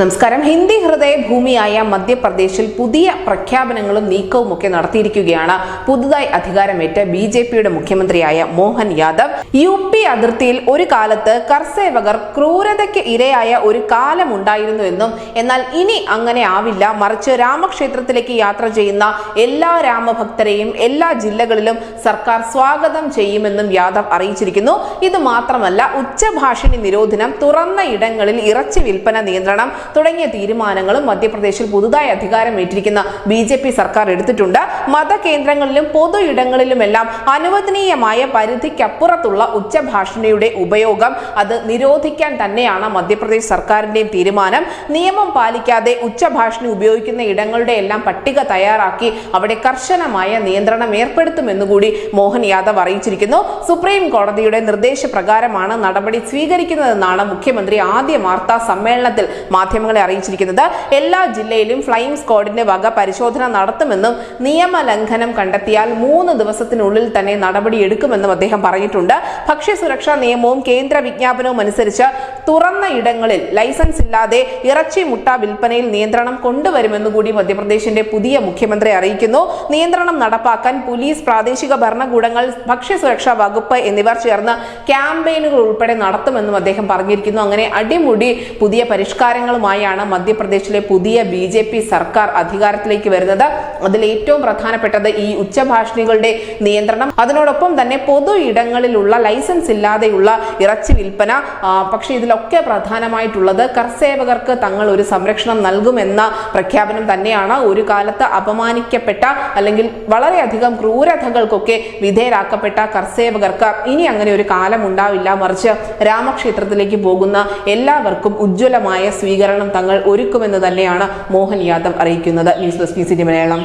നമസ്കാരം. ഹിന്ദി ഹൃദയ ഭൂമിയായ മധ്യപ്രദേശിൽ പുതിയ പ്രഖ്യാപനങ്ങളും നീക്കവും ഒക്കെ നടത്തിയിരിക്കുകയാണ് പുതുതായി അധികാരമേറ്റ ബിജെപിയുടെ മുഖ്യമന്ത്രിയായ മോഹൻ യാദവ്. യുപി അതിർത്തിയിൽ ഒരു കാലത്ത് കർസേവകർ ക്രൂരതയ്ക്ക് ഇരയായ ഒരു കാലമുണ്ടായിരുന്നുവെന്നും എന്നാൽ ഇനി അങ്ങനെ ആവില്ല, മറിച്ച് രാമക്ഷേത്രത്തിലേക്ക് യാത്ര ചെയ്യുന്ന എല്ലാ രാമഭക്തരെയും എല്ലാ ജില്ലകളിലും സർക്കാർ സ്വാഗതം ചെയ്യുമെന്നും യാദവ് അറിയിച്ചിരിക്കുന്നു. ഇത് മാത്രമല്ല, ഉച്ചഭാഷിണി നിരോധനം, തുറന്ന ഇടങ്ങളിൽ ഇറച്ചി വിൽപ്പന നിയന്ത്രണം തുടങ്ങിയ തീരുമാനങ്ങളും മധ്യപ്രദേശിൽ പുതുതായി അധികാരമേറ്റിരിക്കുന്ന ബിജെപി സർക്കാർ എടുത്തിട്ടുണ്ട്. മതകേന്ദ്രങ്ങളിലും പൊതു ഇടങ്ങളിലുമെല്ലാം അനുവദനീയമായ പരിധിക്കപ്പുറത്തുള്ള ഉച്ചഭാഷിണിയുടെ ഉപയോഗം അത് നിരോധിക്കാൻ തന്നെയാണ് മധ്യപ്രദേശ് സർക്കാരിന്റെയും തീരുമാനം. നിയമം പാലിക്കാതെ ഉച്ചഭാഷിണി ഉപയോഗിക്കുന്ന ഇടങ്ങളുടെ എല്ലാം പട്ടിക തയ്യാറാക്കി അവിടെ കർശനമായ നിയന്ത്രണം ഏർപ്പെടുത്തുമെന്നുകൂടി മോഹൻ യാദവ് അറിയിച്ചിരിക്കുന്നു. സുപ്രീം കോടതിയുടെ നിർദ്ദേശപ്രകാരമാണ് നടപടി സ്വീകരിക്കുന്നതെന്നാണ് മുഖ്യമന്ത്രി ആദ്യ വാർത്താ സമ്മേളനത്തിൽ മാധ്യമങ്ങളെ അറിയിച്ചിരിക്കുന്നത്. എല്ലാ ജില്ലയിലും ഫ്ലൈയിംഗ് സ്ക്വാഡിന്റെ വക പരിശോധന നടത്തുമെന്നും നിയമലംഘനം കണ്ടെത്തിയാൽ 3 ദിവസത്തിനുള്ളിൽ തന്നെ നടപടിയെടുക്കുമെന്നും അദ്ദേഹം പറഞ്ഞിട്ടുണ്ട്. ഭക്ഷ്യസുരക്ഷാ നിയമവും കേന്ദ്ര വിജ്ഞാപനവും അനുസരിച്ച് തുറന്ന ഇടങ്ങളിൽ ലൈസൻസ് ഇല്ലാതെ ഇറച്ചി മുട്ട വിൽപ്പനയിൽ നിയന്ത്രണം കൊണ്ടുവരുമെന്നുകൂടി മധ്യപ്രദേശിന്റെ പുതിയ മുഖ്യമന്ത്രി അറിയിക്കുന്നു. നിയന്ത്രണം നടപ്പാക്കാൻ പോലീസ്, പ്രാദേശിക ഭരണകൂടങ്ങൾ, ഭക്ഷ്യസുരക്ഷാ വകുപ്പ് എന്നിവർ ചേർന്ന് ക്യാമ്പയിനുകൾ ഉൾപ്പെടെ നടത്തുമെന്നും അദ്ദേഹം പറഞ്ഞിരിക്കുന്നു. അങ്ങനെ അടിമുടി പുതിയ പരിഷ്കാരങ്ങളുമായാണ് മധ്യപ്രദേശിലെ പുതിയ ബിജെപി സർക്കാർ അധികാരത്തിലേക്ക് വരുന്നത്. അതിൽ ഏറ്റവും പ്രധാനപ്പെട്ടത് ഈ ഉച്ചഭാഷിണികളുടെ നിയന്ത്രണം, അതിനോടൊപ്പം തന്നെ പൊതു ഇടങ്ങളിലുള്ള ലൈസൻസ് ഇല്ലാതെയുള്ള ഇറച്ചി വിൽപ്പന. പക്ഷെ ഇതിലൊക്കെ പ്രധാനമായിട്ടുള്ളത് കർസേവകർക്ക് തങ്ങൾ ഒരു സംരക്ഷണം നൽകുമെന്ന പ്രഖ്യാപനം തന്നെയാണ്. ഒരു കാലത്ത് അപമാനിക്കപ്പെട്ട അല്ലെങ്കിൽ വളരെയധികം ക്രൂരതകൾക്കൊക്കെ വിധേയരാക്കപ്പെട്ട കർസേവകർക്ക് ഇനി അങ്ങനെ ഒരു കാലം ഉണ്ടാവില്ല, മറിച്ച് രാമക്ഷേത്രത്തിലേക്ക് പോകുന്ന എല്ലാവർക്കും ഉജ്ജ്വലമായ സ്വീകരണം തങ്ങൾ ഒരുക്കുമെന്ന് തന്നെയാണ് മോഹൻ യാദവ് അറിയിക്കുന്നത്. News desk Malayalam.